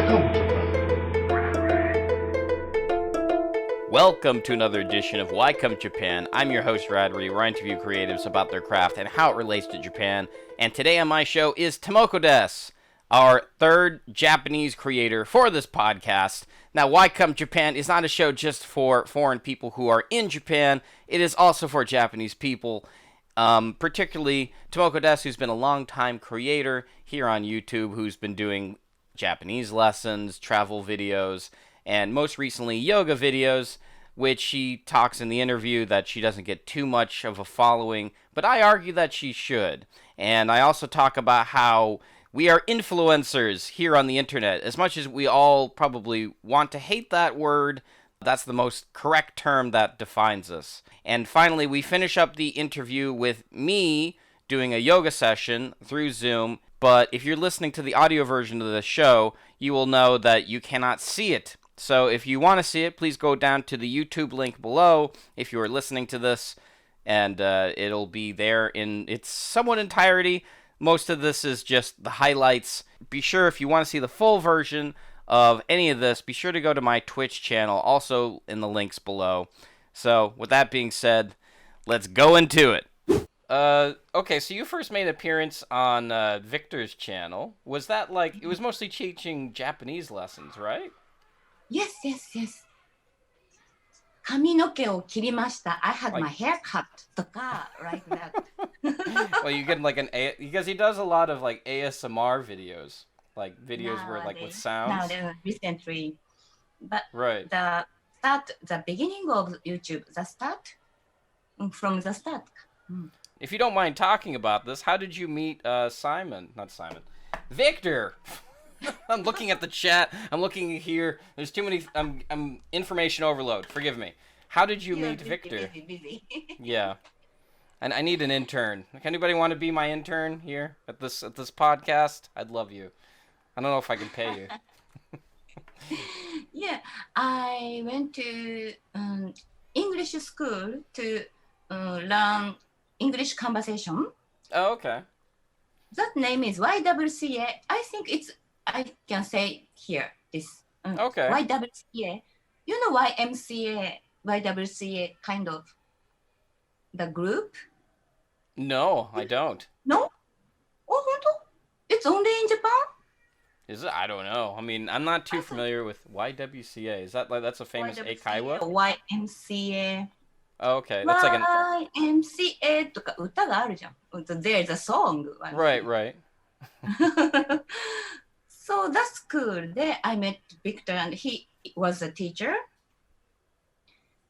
Welcome Japan. Welcome to another edition of Why Come Japan. I'm your host, Radri, where I interview creatives about their craft and how it relates to Japan. And today on my show is TomokoDesu, our third Japanese creator for this podcast. Now, Why Come Japan is not a show just for foreign people who are in Japan. It is also for Japanese people, particularly TomokoDesu, who's been a long-time creator here on YouTube, who's been doing Japanese lessons, travel videos, and most recently yoga videos, which she talks in the interview that she doesn't get too much of a following, but I argue that she should. And I also talk about how we are influencers here on the internet. As much as we all probably want to hate that word, that's the most correct term that defines us. And finally, we finish up the interview with me doing a yoga session through Zoom. But if you're listening to the audio version of the show, you will know that you cannot see it. So if you want to see it, please go down to the YouTube link below if you are listening to this, and it'll be there in its somewhat entirety. Most of this is just the highlights. Be sure, if you want to see the full version of any of this, be sure to go to my Twitch channel, also in the links below. So with that being said, let's go into it. Okay, so you first made an appearance on Victor's channel. Was that like, it was mostly teaching Japanese lessons, right? Yes. 髪の毛を切りました. I had my hair cut とか like that. Well, you get like because he does a lot of like ASMR videos, like videos where like with sounds. Now recently, but right. The beginning of YouTube, from the start. If you don't mind talking about this, how did you meet Victor? I'm looking at the chat. I'm looking here. There's too many. I'm information overload. Forgive me. How did you meet Victor? Busy. Yeah, and I need an intern. Anybody want to be my intern here at this podcast? I'd love you. I don't know if I can pay you. Yeah, I went to English school to learn English conversation. Oh, okay. That name is YWCA. I think I can say here this. Okay. YWCA. You know YWCA kind of the group? No, I don't. No? Oh, it's only in Japan? Is it? I don't know. I mean, I'm not too familiar with YWCA. Is that like that's a famous eikaiwa? YMCA. Oh, okay. That's like an YMCA とか歌があるじゃん. There's a song. Right. So that's cool. There I met Victor and he was a teacher.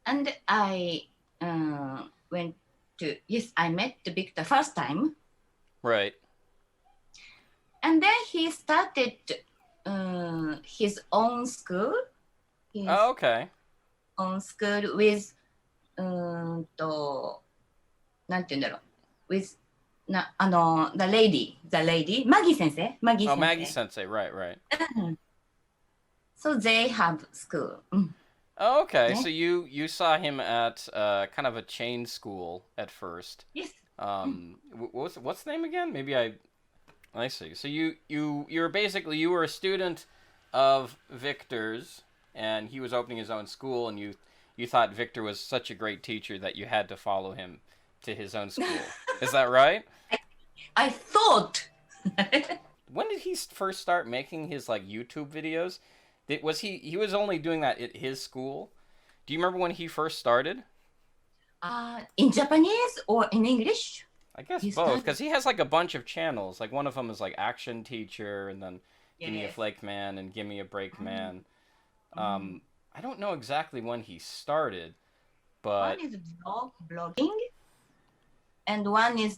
And I I met Victor first time. Right. And then he started his own school. Okay. Own school with なんて言うんだろう with the lady, Maggie sensei. Maggie sensei, right. So they have school. Oh, okay, Yeah. so you saw him at kind of a chain school at first. Yes. What's the name again? Maybe I see. So you were a student of Victor's, and he was opening his own school, and you thought Victor was such a great teacher that you had to follow him to his own school. Is that right? I thought. When did he first start making his like YouTube videos? He was only doing that at his school? Do you remember when he first started? In Japanese or in English? I guess both, because he has like a bunch of channels. Like one of them is like Action Teacher, and then Gimmeabreakman and Gimmeabreakman. I don't know exactly when he started, but one is blogging, and one is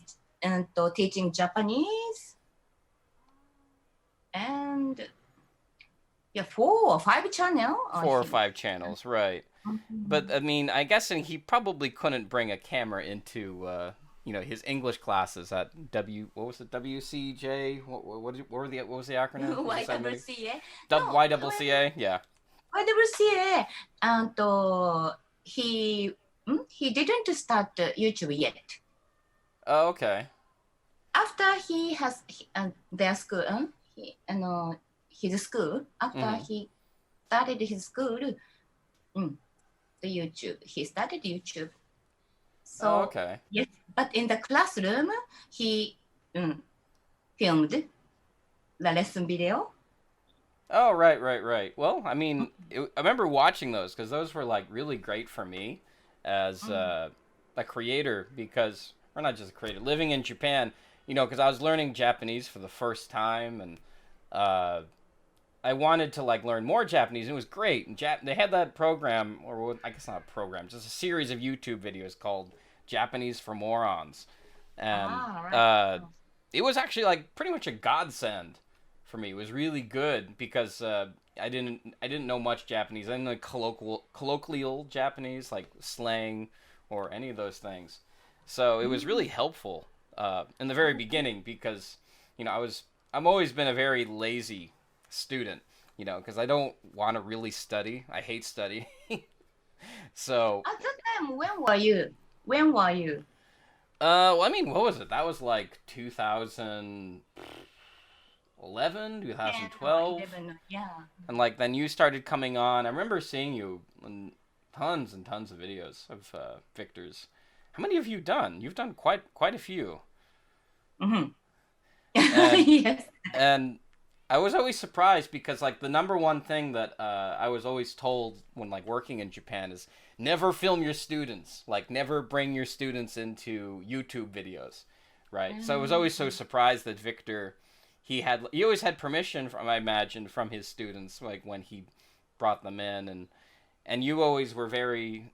teaching Japanese, and 4 or 5 channels. 4 or 5 channels, right? But I mean, I guess he probably couldn't bring a camera into his English classes at WCJ. What was the acronym? YWCA. YWCA, yeah. YWCA, and he didn't start YouTube yet. Oh, okay. After he has their school, his school, after he started his school, the YouTube, he started YouTube. So, okay. yes, but in the classroom, he filmed the lesson video. Oh, right. Well, I mean, I remember watching those because those were like really great for me as a creator because, or not just a creator, living in Japan, because I was learning Japanese for the first time and I wanted to like learn more Japanese. And it was great. And they had that program, or I guess not a program, just a series of YouTube videos called Japanese for Morons. And Right. it was actually like pretty much a godsend for me. It was really good because I didn't know much Japanese. I didn't know colloquial Japanese like slang or any of those things. So it was really helpful in the very beginning because I'm always been a very lazy student, because I don't want to really study. I hate studying. So At that time, when were you? When were you? well, I mean, what was it? That was like 2011, 2012. 11, yeah. And like then you started coming on. I remember seeing you in tons and tons of videos of Victor's. How many have you done? You've done quite a few. And, yes. And I was always surprised because like the number one thing that I was always told when like working in Japan is never film your students. Like never bring your students into YouTube videos, right? So I was always so surprised that Victor, he always had permission from, I imagine, from his students, like when he brought them in, and you always were very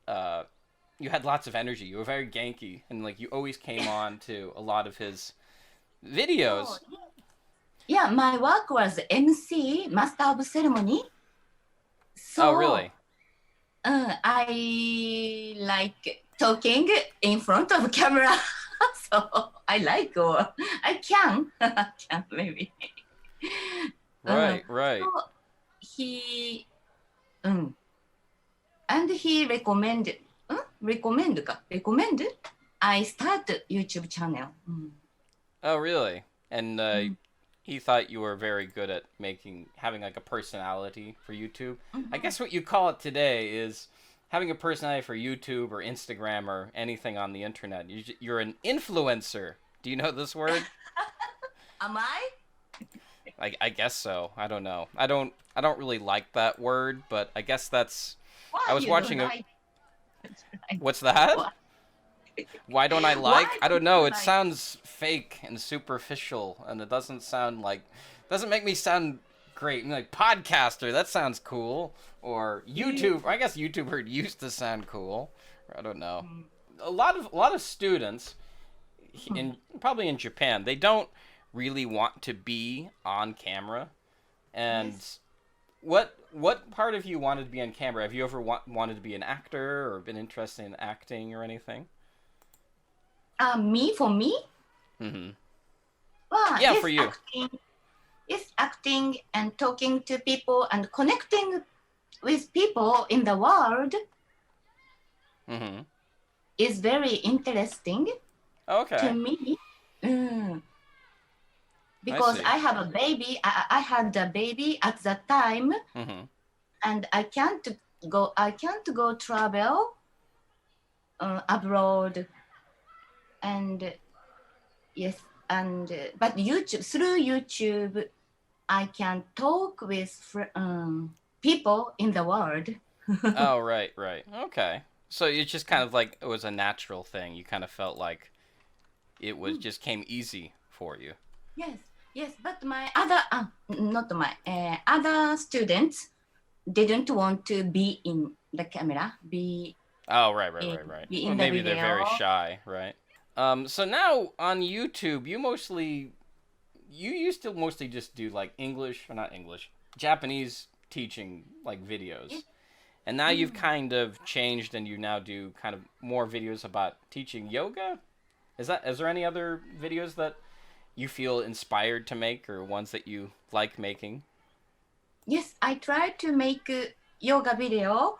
you had lots of energy. You were very Genki, and like you always came on to a lot of his videos. Yeah, my work was MC, Master of Ceremony. So, oh, really? I like talking in front of camera. So I like, or I can maybe. Right. So he, and he recommend I start YouTube channel. Oh, really? And he thought you were very good at having like a personality for YouTube. I guess what you call it today is having a personality for YouTube or Instagram or anything on the internet. You're an influencer. Do you know this word? Am I? I guess so. I don't know. I don't really like that word, but I guess that's. Why I was you watching don't What's that? Why don't I like? Why I don't know. It like- sounds fake and superficial, and it doesn't make me sound great. Like podcaster, that sounds cool. Or YouTube. I guess YouTuber used to sound cool. I don't know. A lot of students, probably in Japan, they don't really want to be on camera. And what part of you wanted to be on camera? Have you ever wanted to be an actor or been interested in acting or anything? For me? Mm-hmm. Well, Yeah, for you. Acting and talking to people and connecting with people in the world is very interesting to me. Because I have a baby. I had a baby at that time, and I can't go travel abroad. And yes, but through YouTube, I can talk with people in the world. Oh, right. Okay. So it's just kind of like it was a natural thing. You kind of felt like it was just came easy for you. Yes, but my other students didn't want to be in the camera, Oh, right. Be Well, in the maybe they're very video. shy, right? So now on YouTube, you used to mostly just do like Japanese teaching like videos. And now you've kind of changed and you now do kind of more videos about teaching yoga. Is there any other videos that you feel inspired to make or ones that you like making? Yes, I try to make a yoga video,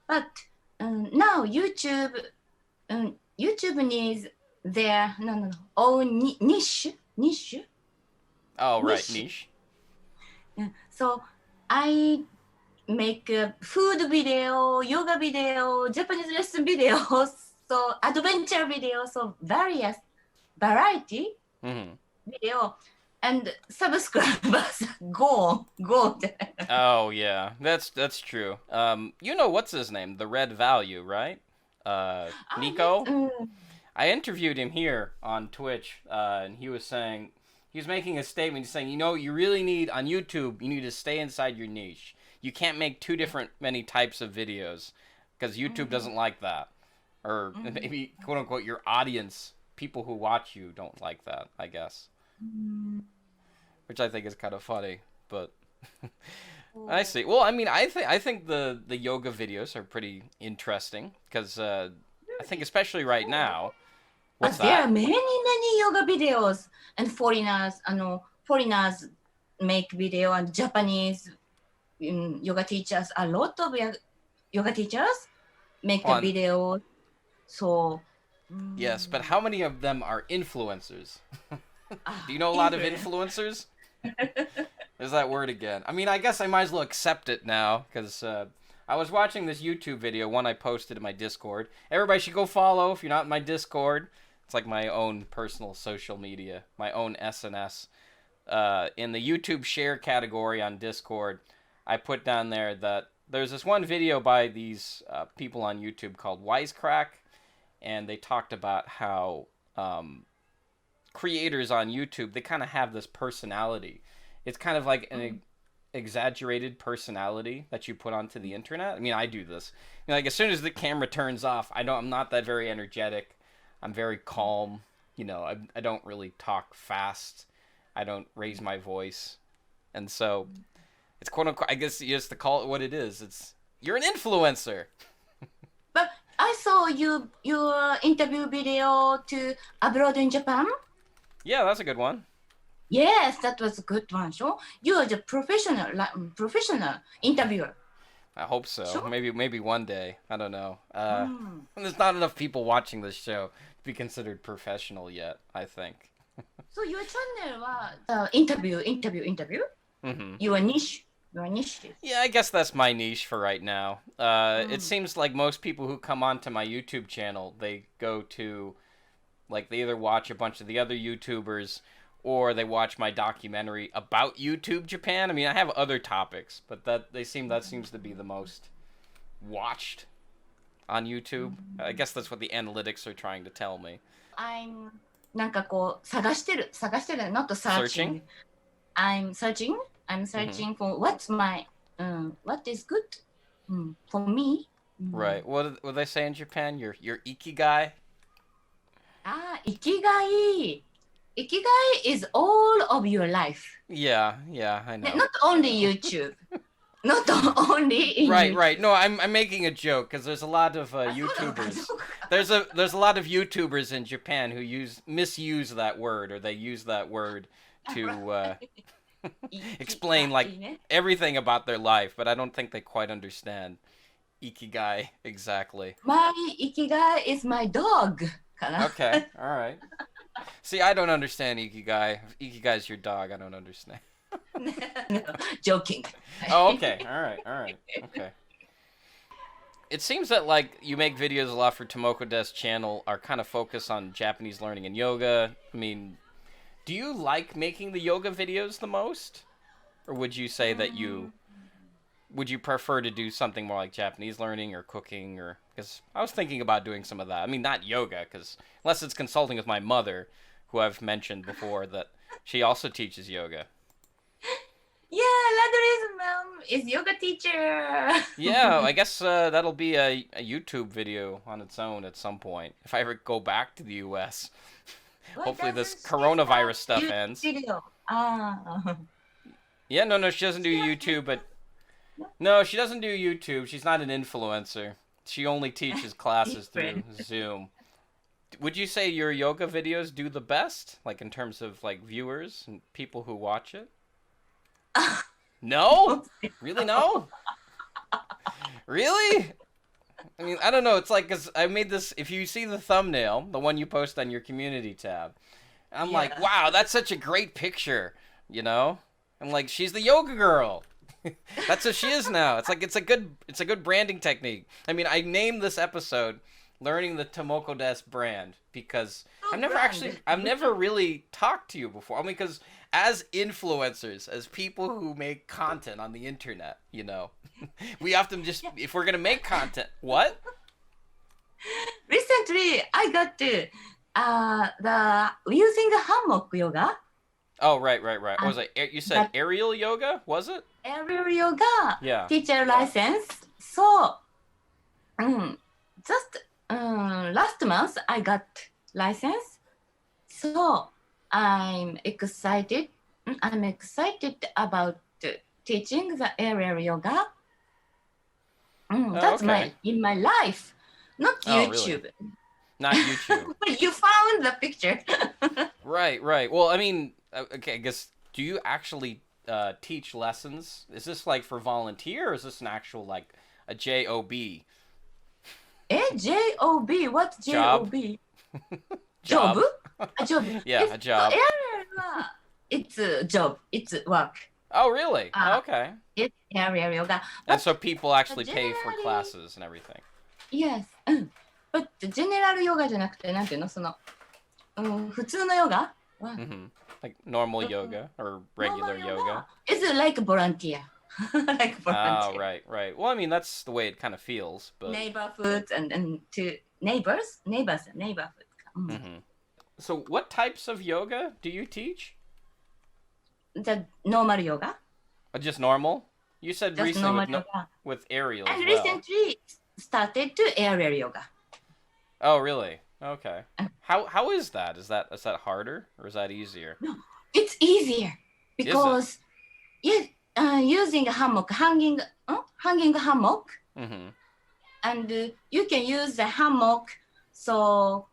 but now YouTube needs their own niche. Oh, right, niche. Yeah. So I make a food video, yoga video, Japanese lesson video, so adventure video, so various variety Hmm. video, and subscribers go. Oh yeah, that's true. You know what's his name? The Red Value, right? Yes. Nico. I interviewed him here on Twitch, and he was saying he was making a statement. He's saying, you know, you really need on YouTube. You need to stay inside your niche. You can't make two different many types of videos because YouTube doesn't like that, or maybe quote unquote your audience, people who watch you, don't like that. I guess, which I think is kind of funny, but. I see. Well, I mean, I think the yoga videos are pretty interesting because I think especially right now. What's But there are that? many yoga videos, and foreigners make video, and Japanese yoga teachers. A lot of yoga teachers make the On video. So yes, but how many of them are influencers? Do you know a lot of influence. influencers? There's that word again. I mean, I guess I might as well accept it now because I was watching this YouTube video, one I posted in my Discord. Everybody should go follow if you're not in my Discord. It's like my own personal social media, my own SNS. In the YouTube share category on Discord, I put down there that there's this one video by these people on YouTube called Wisecrack, and they talked about how creators on YouTube, they kind of have this personality. It's kind of like an exaggerated personality that you put onto the internet. I mean, I do this. You know, like as soon as the camera turns off, I'm not that very energetic. I'm very calm. You know, I don't really talk fast. I don't raise my voice, and so it's quote unquote. I guess you have to call it what it is. You're an influencer. But I saw your interview video to abroad in Japan. Yeah, that's a good one. Yes, that was a good one. So you are the professional interviewer. I hope so. Sure. Maybe one day. I don't know. Mm. There's not enough people watching this show to be considered professional yet, I think. So your channel was interview. Hmm. Your niche. Yeah, I guess that's my niche for right now. It seems like most people who come onto my YouTube channel, they go to, like, they either watch a bunch of the other YouTubers or they watch my documentary about YouTube Japan. I mean, I have other topics, but that seems to be the most watched on YouTube. I guess that's what the analytics are trying to tell me. I'm なんかこう探してる not Searching? searching. I'm searching for what's my what is good for me. Right. What they say in Japan? Your ikigai? Ikigai. Ikigai is all of your life. Yeah, I know. Not only YouTube. Not only in Right. No, I'm making a joke because there's a lot of YouTubers. There's a lot of YouTubers in Japan who misuse that word, or they use that word to explain like everything about their life, but I don't think they quite understand ikigai exactly. My ikigai is my dog. Okay, all right. See, I don't understand ikigai. If ikigai's your dog, I don't understand. No, joking. Oh, okay. All right. Okay. It seems that like you make videos a lot for TomokoDesu channel are kind of focused on Japanese learning and yoga. I mean, do you like making the yoga videos the most? Or would you say that would you prefer to do something more like Japanese learning or cooking, or because I was thinking about doing some of that. I mean, not yoga, because unless it's consulting with my mother, who I've mentioned before that she also teaches yoga. Yeah, Ladri's mom is yoga teacher. Yeah, I guess that'll be a YouTube video on its own at some point if I ever go back to the U.S. Hopefully this coronavirus stuff ends. Video. Yeah, no, she doesn't do YouTube, but no, she doesn't do YouTube. She's not an influencer. She only teaches classes through Zoom. Would you say your yoga videos do the best, like in terms of like viewers and people who watch it? No? Really, no? Really? I mean, I don't know. It's like, cause I made this. If you see the thumbnail, the one you post on your community tab, I'm like, wow, that's such a great picture. You know? I'm like, she's the yoga girl. That's what she is now. It's like it's a good branding technique. I mean, I named this episode "Learning the TomokoDesu Brand" because I've never really talked to you before. I mean, because as influencers, as people who make content on the internet, we often just if we're gonna make content, what? Recently, I got the using the hammock yoga. Oh, right. What was it? You said aerial yoga, was it? Aerial yoga Yeah. teacher license. So, just last month I got license. So I'm excited. I'm excited about teaching the aerial yoga. That's okay. in my life, not Oh, YouTube. really? Not YouTube. But you found the picture. Right. Well, I mean, okay, I guess, do you actually teach lessons? Is this like for volunteer, or is this an actual, like, a J-O-B? J-O-B? What J-O-B? Job? A job. Yeah, a job. It's a job. It's work. Oh, really? Okay. It's aerial yoga. And so people actually pay for classes and everything. Yes. But general yoga じゃなくて、なんていうの、普通のヨガは、Like normal yoga or regular yoga. It's like volunteer. Like volunteer. Oh, right. Well, I mean, that's the way it kind of feels, but... Neighborhood and to neighbors. Neighborhood. So what types of yoga do you teach? The normal yoga. Just normal? You said Just recently with aerial and as well. recently started to aerial yoga. Oh, really? Okay. How is that? Is that harder or is that easier? No, it's easier because using a hammock, hanging hammock, and you can use the hammock, so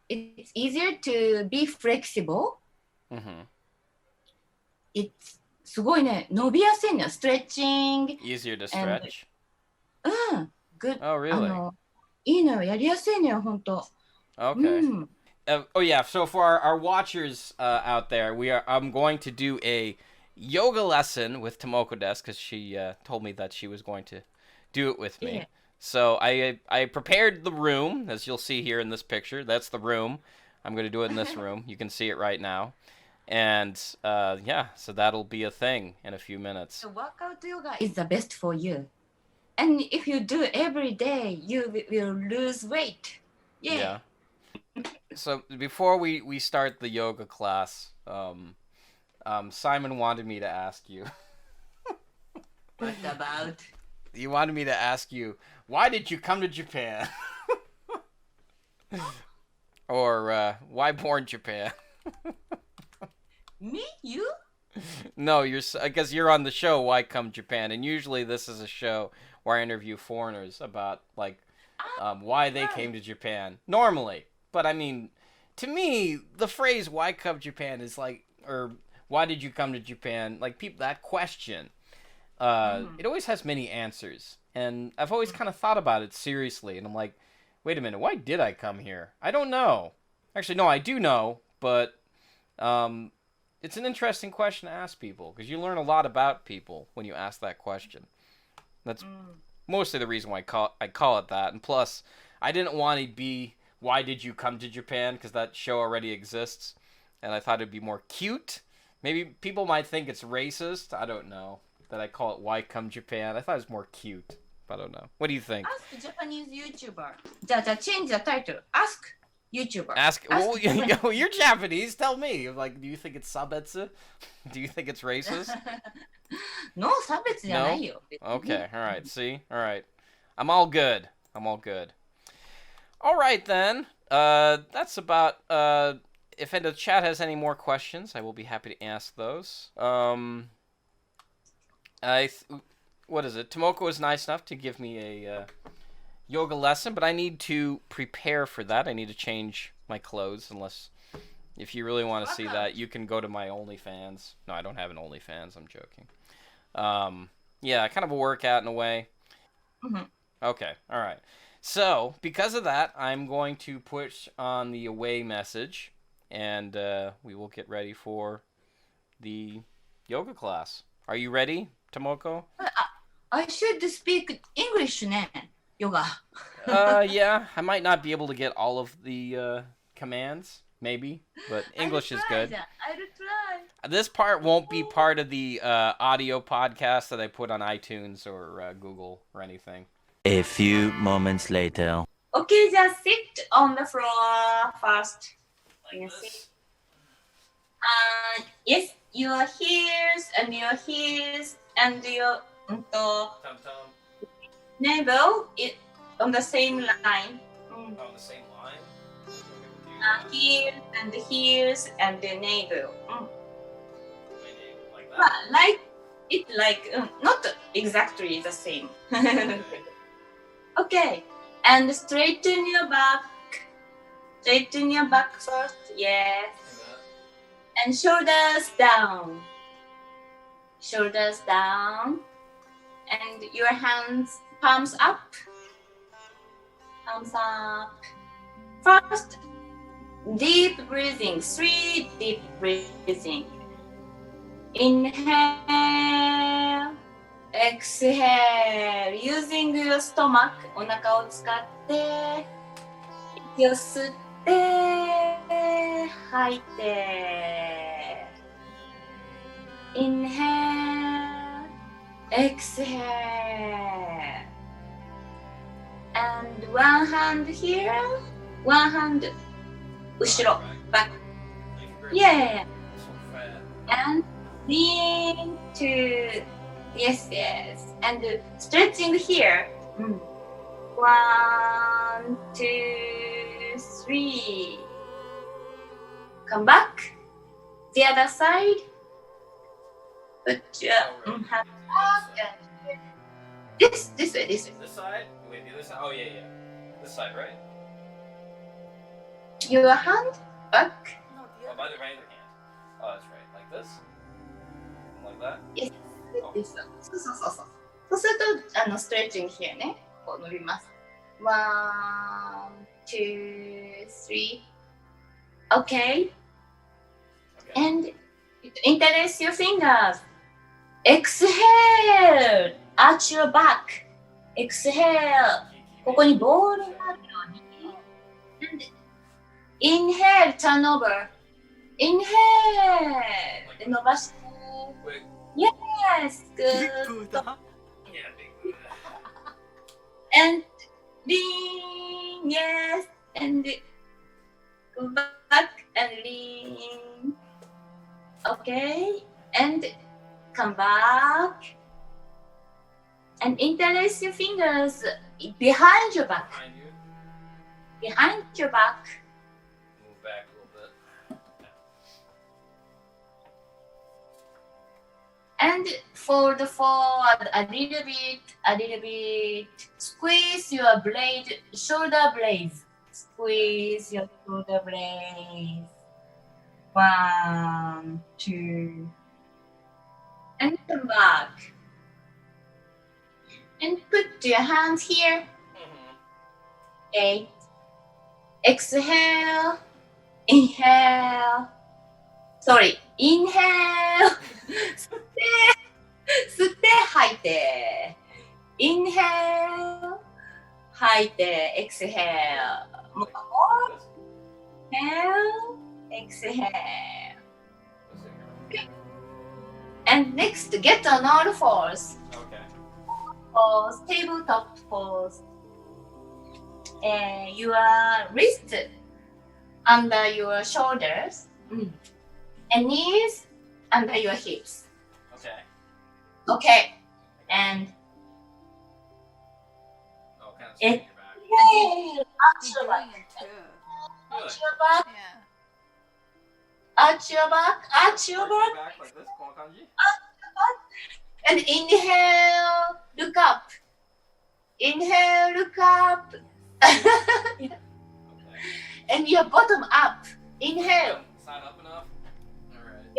it's easier to be flexible. It's すごいね、伸びやすいのよ、stretching. Easier to stretch? Good. Oh, really? いいのよ、やりやすいのよ、ほんと。Okay. Oh yeah. So for our watchers out there, I'm going to do a yoga lesson with TomokoDesu because she told me that she was going to do it with me. Yeah. So I prepared the room, as you'll see here in this picture. That's the room. I'm going to do it in this room. You can see it right now. And so that'll be a thing in a few minutes. The workout yoga is the best for you. And if you do every day, you will lose weight. Yeah. So before we start the yoga class, Simon wanted me to ask you. What about? He wanted me to ask you, why did you come to Japan? Or why born Japan? Me? You? No, because you're on the show, Why Come Japan? And usually this is a show where I interview foreigners about, like, why they came to Japan. Normally. But, I mean, to me, the phrase, why come Japan, is like, or why did you come to Japan? Like, that question, it always has many answers. And I've always kind of thought about it seriously. And I'm like, wait a minute, why did I come here? I don't know. Actually, no, I do know, but it's an interesting question to ask people, because you learn a lot about people when you ask that question. That's mostly the reason why I call it that. And plus, I didn't want to be, why did you come to Japan? Because that show already exists. And I thought it'd be more cute. Maybe people might think it's racist. I don't know. That I call it Why Come Japan. I thought it was more cute. I don't know. What do you think? Ask Japanese YouTuber. じゃあ change the title. Ask YouTuber. Well, you're Japanese. Tell me. Like, do you think it's sabetsu? Do you think it's racist? No, 差別じゃないよ。Okay. All right. See? All right. I'm all good. All right, then. That's about... if the chat has any more questions, I will be happy to ask those. What is it? Tomoko was nice enough to give me a yoga lesson, but I need to prepare for that. I need to change my clothes, if you really want to see that, you can go to my OnlyFans. No, I don't have an OnlyFans. I'm joking. Yeah, kind of a workout in a way. Okay, all right. So, because of that, I'm going to push on the away message, and we will get ready for the yoga class. Are you ready, Tomoko? I should speak English ね。ヨガ。Yeah, I might not be able to get all of the commands, maybe, but English is good. I'll try. This part won't be part of the audio podcast that I put on iTunes or Google or anything. A few moments later. Okay, just sit on the floor first. Yes, your heels and your heels and your navel on the same line. On the same line? Heels and the heels and the navel. Like that? Like not exactly the same. Okay, and straighten your back. Straighten your back first. Yes. And shoulders down. Shoulders down. And your hands, palms up. Palms up. First, deep breathing. 3 deep breathing. Inhale. Exhale. Using your stomach. お腹を使って、息を吸って、吐いて。Inhale. Exhale. And one hand here, one hand 後ろ back. Yeah. And lean to yes. And stretching here. 1, 2, 3. Come back. The other side. Put your hand back. This way. This side? Wait, the other side? Oh, yeah. This side, right? Your hand back. Oh, by the right hand. Oh, that's right. Like this? Like that? Yes. そうするとストレッチング here ね。こう伸びます。1, 2, 3. Okay. And interlace your fingers. Exhale. Arch your back. Exhale. ここにボールがあるように。And inhale, turn over. Inhale. で伸ばして。Yes, good. And lean, yes, and go back and lean. Okay, and come back. And interlace your fingers behind your back. Behind your back. Move back a little bit. And fold forward a little bit. Squeeze your shoulder blades. Squeeze your shoulder blades. 1, 2. And come back. And put your hands here. 8. Exhale. Inhale. Sorry. Inhale. 吸って吐いて。Inhale. 吐いて。Exhale. More. Inhale. Exhale. Okay. And next, get on all fours. Okay. Pose, tabletop pose. Your wrist under your shoulders. And knees under your hips. Okay. And kind of it. your back. Yay! Arch your doing back. it too. Arch your back. Yeah. Arch your back. Arch your back. Back like this, こんな感じ? And inhale. Look up. Inhale. Look up. Okay. And your bottom up. Inhale. Side up enough? Alright.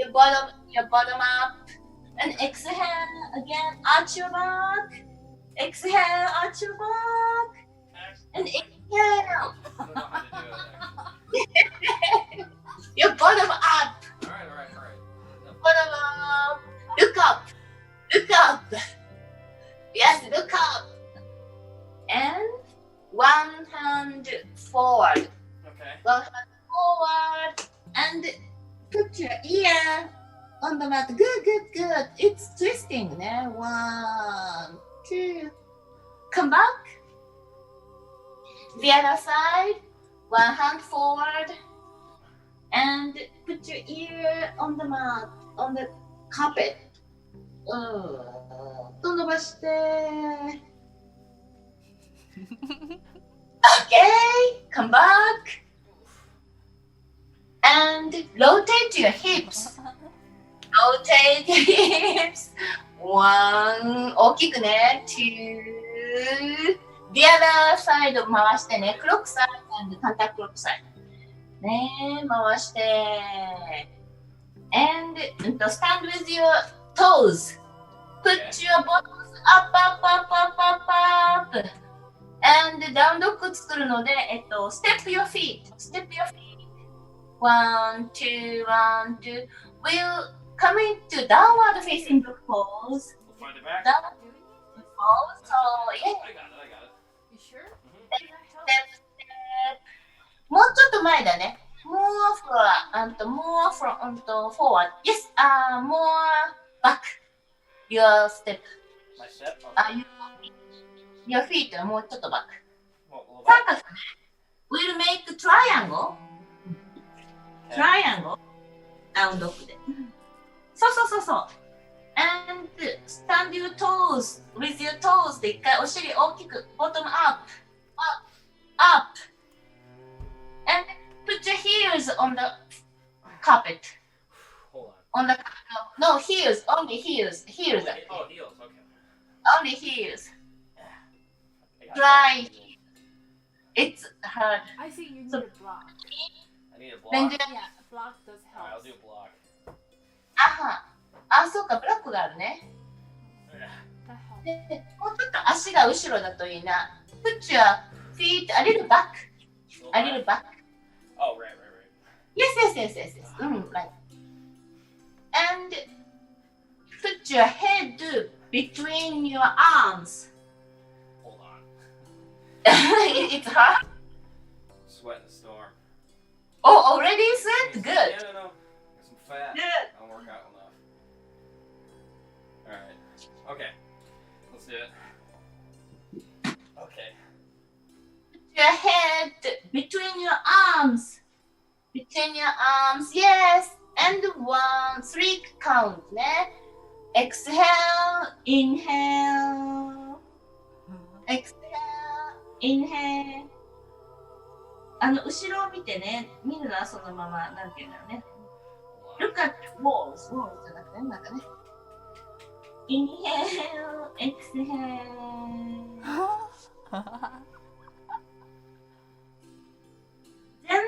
Your bottom up. And exhale again. Arch your back. Exhale. Arch your back. And inhale. I don't know how to do it, Your bottom up. Alright. Bottom up. Look up. Yes, look up. And one hand forward. Okay. One hand forward. And put your ear on the mat. Good, good, good. It's twisting. Ne? 1, 2. Come back. The other side. One hand forward. And put your ear on the mat, on the carpet. と伸ばして。Okay, come back. And rotate your hips. Rotate your hips. 1、大きくね。2、the other side 回してね。clock side and counter clock side。ね、回して。And stand with your toes. Put your bottoms up, up, up, up, up, up. And down dog 作るので、step your feet. Step your feet. 1, 2, 1, 2. We'll come into downward facing dog pose. We'll find it back. Downward pose. So, yeah. I got it. You sure? Step, step. もうちょっと前だね。More from forward. Yes, more back. Your step. My step? Okay. Your feet もうちょっとバック。 Well, 三角ね。We'll make triangle. Triangle. ダウンドッグで。そうそうそうそう。And stand your toes. With your toes で一回お尻大きく。Bottom up. Up. And put your heels on the carpet. hold On the no heels. Only heels. Heels. on. Oh, heels. Okay. Only heels. I got it. Dry. It's hard. I think you need So- a block. I need a block. Then Yeah, a block does help. Alright, I'll do a block. そうか、ブロックがあるね。 That helps. でもうちょっと足が後ろだといいな。Put your feet a little back. A little back. Oh, right. Yes. Right. And put your head between your arms. Hold on. It's hard. Sweat in the storm. Oh, already sweat? Good. Yeah, no. Got some fat. Good. I don't work out enough. Alright. Okay. Let's do it. Okay. Your head between your arms. Between your arms, yes. And 1, 3 count ね。Exhale, inhale. Exhale, inhale. 後ろを見てね、見るのはそのまま、なんていうんだろうね。Look at walls. Walls じゃなくて、なんかね。Inhale, exhale. Then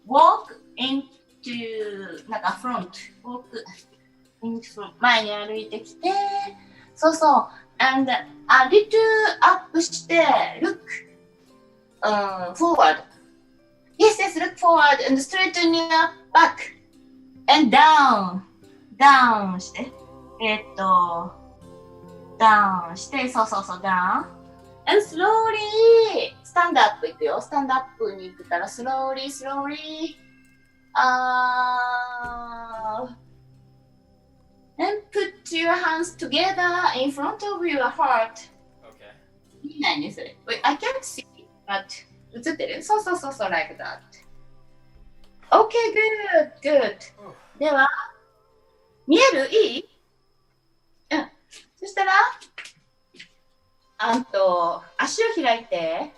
walk into なんか front. Walk into front. 前に歩いてきて、そうそう。And a little up して、look forward. Yes, look forward and straighten your back. And down. Down して。down して、そう、down. And slowly stand up いくよ。stand up に行くから、slowly. And put your hands together in front of your heart. Okay. 見ないね、それ。Wait, I can't see, but 映ってる？そう、like that. Okay, good. では、見える？いい？うん。そしたら、足を開いて、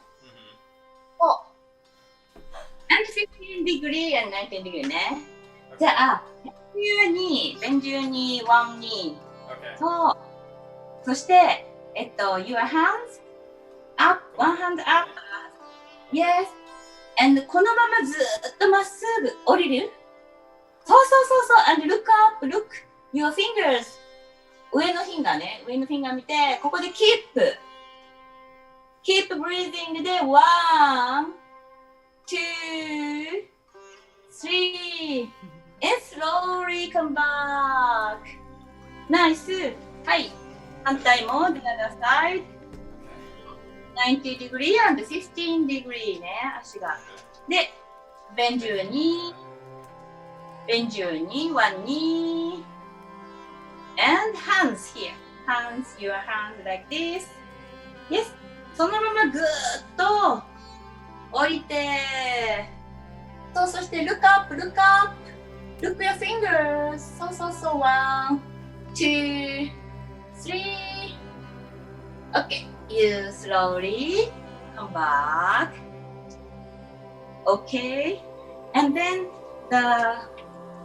and 15 degree and 19 degree ね。じゃあ、便重に1 knee。Okay. そう。そして、your hands up, one hand up. Yes. And このままずっとまっすぐ降りる。そう。And look up, look your fingers. 上のフィンガーね。上のフィンガー見て、ここで keep breathing で、1, 2, 3, and slowly come back. Nice. はい。反対も the other side. 90 degree and 15 degree ね、足が。で、ベン12、ベン12、1、2。And hands here. Hands, your hands like this. Yes. そのままぐーっと降りて、そして look up, look up. Look your fingers. So. 1, 2, 3. Okay. You slowly come back. Okay. And then the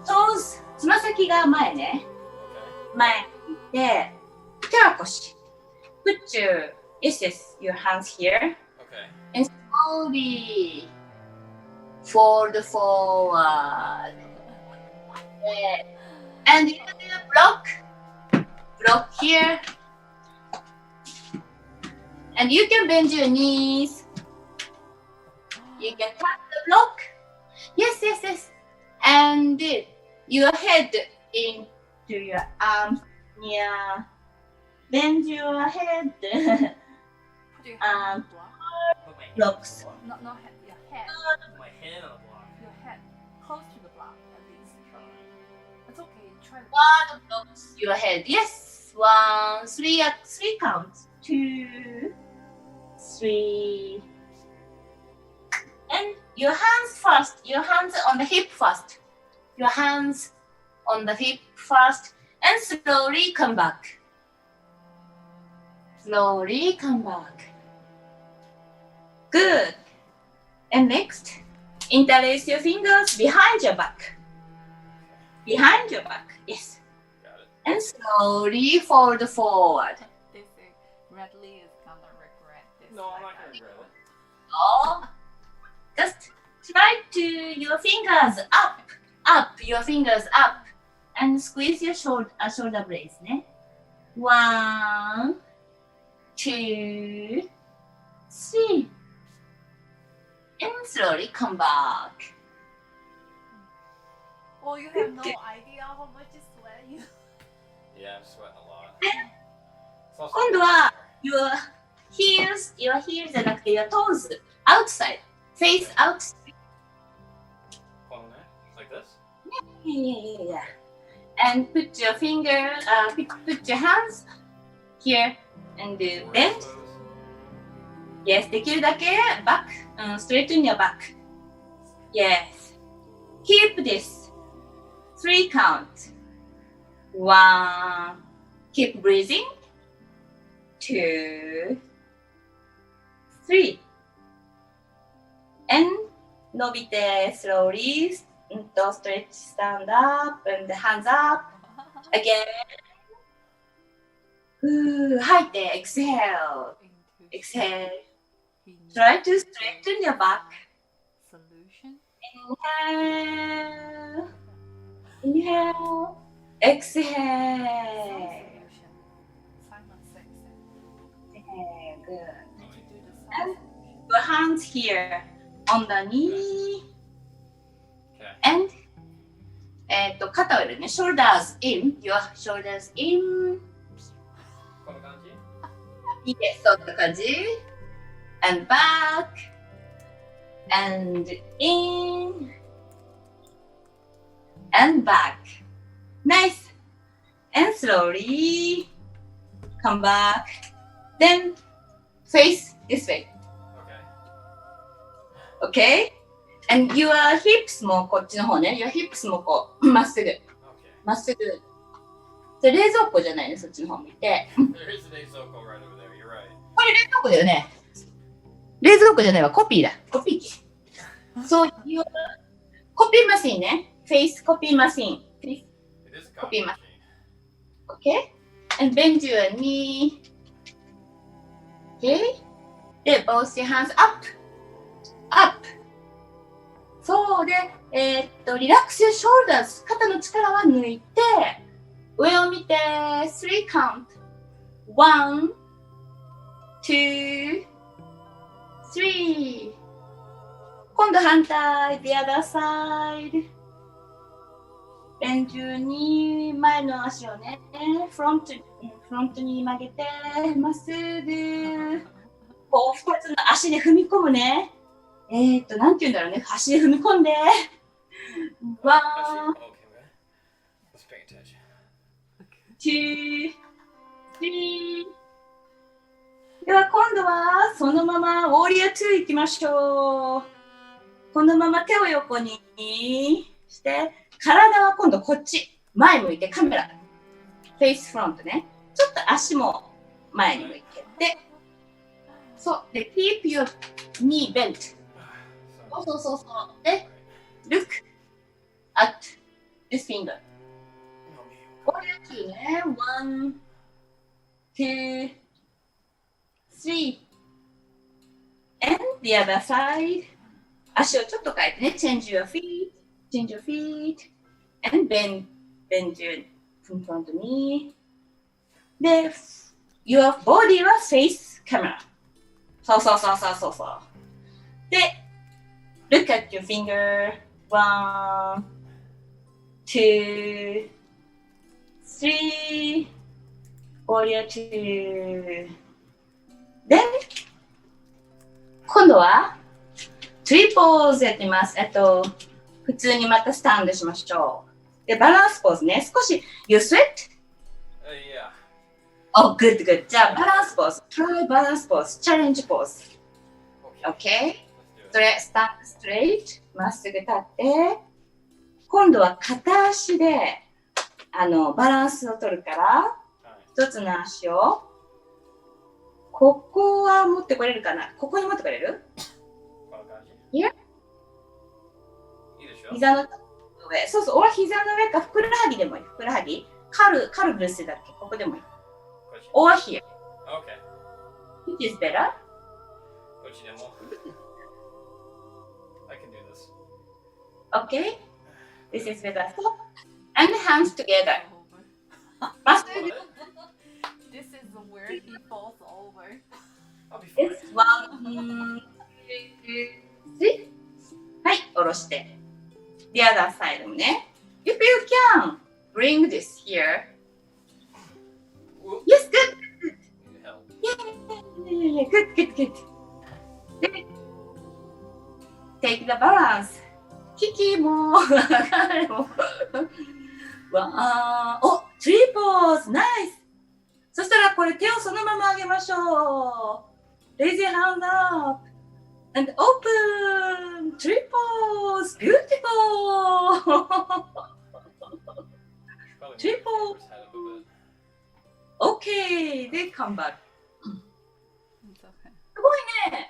toes, つま先が前ね。前にいて、手は腰。Put your hands here. Okay. And slowly fold forward. And you can do block here. And you can bend your knees. You can tap the block. Yes. And your head into your arms. Yeah. Bend your head. Put your hand on the block. Put my Blocks. No, head. Your head. My hand on the block. Your head. Close to the block, at least. It's okay. Try to. One blocks your head. Yes. 1, 3 at 3 counts. 2, 3. And your hands first. Your hands on the hip first. Your hands on the hip first. And slowly come back. Slowly come back. Good. And next, interlace your fingers behind your back. Behind your back. Yes. Got it. And slowly fold forward. They say Redley is gonna regret this. No, I'm like not gonna that. regret it. Oh, just try to your fingers up, your fingers up, and squeeze your shoulder blades. ね。1, 2, 3, and slowly come back. Oh, you have no idea how much you sweat. You. Yeah, I'm sweating a lot. 今度は your heels じゃなくて your toes outside, face outside. Like this? Yeah. And put your put your hands here and do bend. Yes, できるだけ back, straighten your back. Yes. Keep this. 3 count. 1. Keep breathing. 2, 3. And 伸びて slowly. Stretch, stand up, and hands up. Again. 吐いて exhale. Exhale. Try to straighten your back. Solution. Inhale. Exhale. Solution. Simon says it. Okay, good. Did you do the And solution? your hands here on the knee. Okay. And 肩を入れるね。Shoulders in. Your shoulders in. こんな感じ? Yes, そんな感じ。And back. And in. And back. Nice. And slowly come back. Then face this way. Okay. Okay? And your hips もこっちの方ね。Your hips もこう、まっすぐ。 Okay. まっすぐ。で、冷蔵庫じゃないね。そっちの方見て。 There is an Azoko right over there. You're right. これ冷蔵庫だよね。冷蔵庫じゃないわ。コピーだ。コピー機。そういう、コピーマシンね。フェイスコピーマシン。It is a Copy copy ma- machine. Okay? And bend your knee. Okay? で、both your hands up. Up. そうで、リラックス your shoulders. 肩の力は抜いて、上を見て、3 count. 1, 2, 3. 今度反対、the other side. Bend your knee. 前の足をね、front フロントに曲げて、まっすぐ。こう、2つの足で踏み込むね。なんて言うんだろうね。足で踏み込んで。わー。Let's pay attention. 2、3。では今度はそのままウォリアー2行きましょう。このまま手を横にして、体は今度こっち。前向いてカメラ。フェイスフロントね。ちょっと足も前に向いて。で、そう。で、keep your knee bent。そうそうそう。で、look at this finger。ウォリアー2ね。1、2、3。And the other side。足をちょっと変えてね。Change your feet. Change your feet. And bend your in front of me. で、your body は face camera。そうそうそうそうそうそう。で、look at your finger. 1、2、3。warrior 2。で、今度はトリポーズやってみます。普通にまたスタンドしましょう。で、バランスポーズね。少し、You sweat? Yeah. Oh, good, good. じゃあ、バランスポーズ。Try バランスポーズ。チャレンジポーズ。OK? スタンドストレート。まっすぐ立って。今度は片足で、バランスを取るから、一つの足を、ここは持ってこれるかな？ここに持ってこれる？いや。膝の上。そうそう。膝の上かふくらはぎでもいい。ふくらはぎ。カルブスだっけ？ここでもいい。Or here. Okay. Which is better? どっちでも。I can do this. Okay. This is better. And hands together. Must do This is where he falls over. I'll be fine. this one. See? はい、下ろして。The other side もね。If you can, bring this here. Whoop. Yes, good. Need help. Yeah, good, good, good. で Take the balance. キキもわあ、お、トリポーズ、ナイス。そしたらこれ手をそのまま上げましょう。Raise your hand up and open. トリポーズ、beautiful. トリポーズ。OK でcome back。 It's okay. すごいね。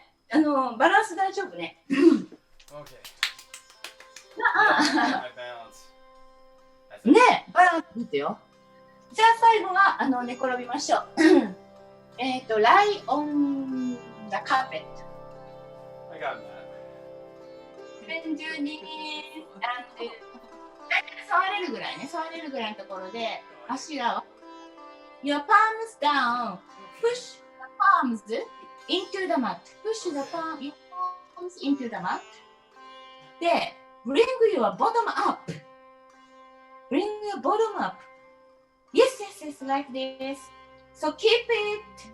バランス大丈夫ね。Okay. あ Yeah, あ my balance. I think. ねバランスいいよ。じゃあ最後は寝転びましょう。lie on the carpet. I got that. Bend your knees and 触れるぐらいね、触れるぐらいのところで足が Your palms down. Push the palms into the mat. Push the palms into the mat. で、bring your bottom up. Bring your bottom up. Yes, yes, yes, like this. So keep it.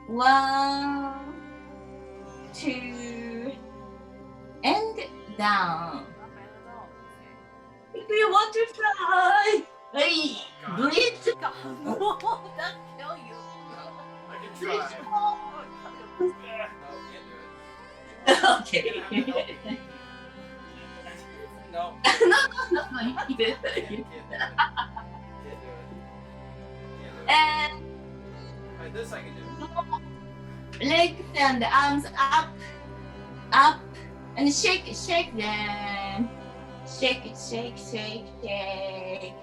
1, 2, and down. If you want to try, hey, breathe. No, that kill you. I can try. No, can't do it. Okay. No. No, you did. Can't do it. And Alright, this I can do. legs and arms up, up, and shake it, shake them. Shake it, shake, shake, shake.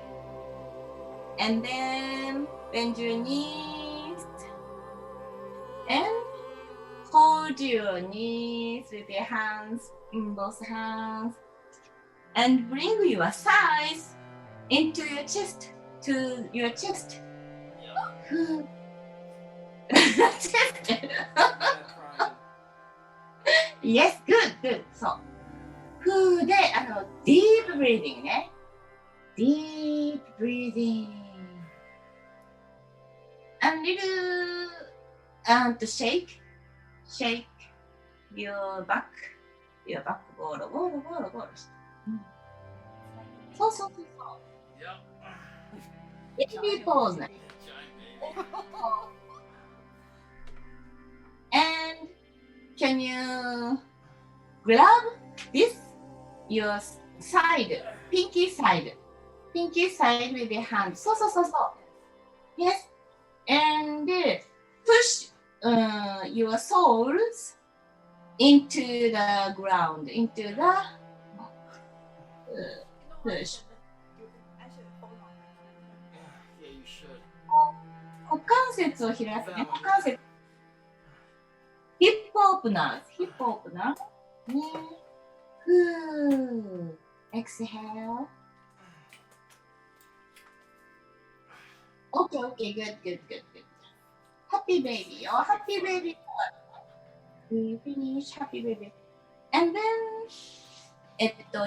And then bend your knees and hold your knees with your hands in both hands and bring your thighs into your chest, to your chest. Chest. Yes, good, good. そう。ふーで、deep breathing ね。deep breathing. and little and shake your back ボールボールボールボールして、そうそうそうそうベイビーポーズね。And can you grab this your side, pinky side with your hand. そうそうそうそう。Yes. And push your soles into the ground, into the push. Yeah, you should. 股関節を開くね。股関節。ヒップオープナー。ね。Exhale. Okay, good. Happy baby. Oh, happy baby. We finish, happy baby. And then,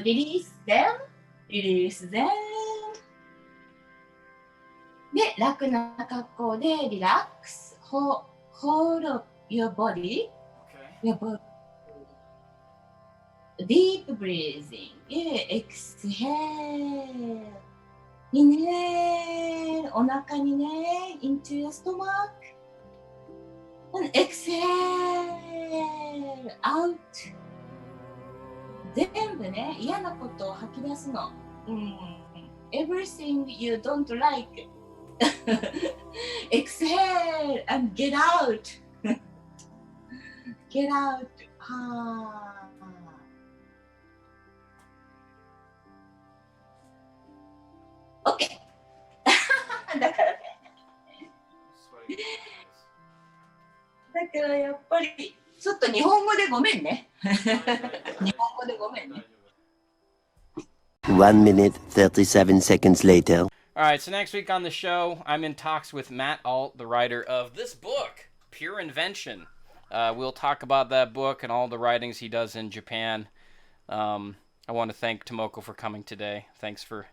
release them. で、楽な格好でリラックス。Hold your body. Your body. Deep breathing. Exhale. Inhale. お腹にね。Into your stomach. And exhale. Out. 全部ね、嫌なことを吐き出すの。Everything you don't like. Exhale and get out. Get out. OK だからやっぱりちょっと日本語でごめんね。日本語でごめんね。1 minute, 37 seconds later. All right, so next week on the show, I'm in talks with Matt Alt, the writer of this book, Pure Invention. We'll talk about that book and all the writings he does in Japan. I want to thank Tomoko for coming today. Thanks for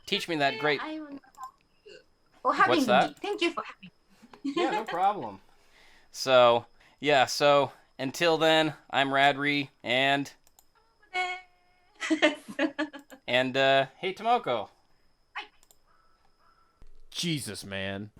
teaching me that great... For having What's that? me. Thank you for having me. Yeah, no problem. So until then, I'm Radri, and hey, Tomoko. Jesus, man.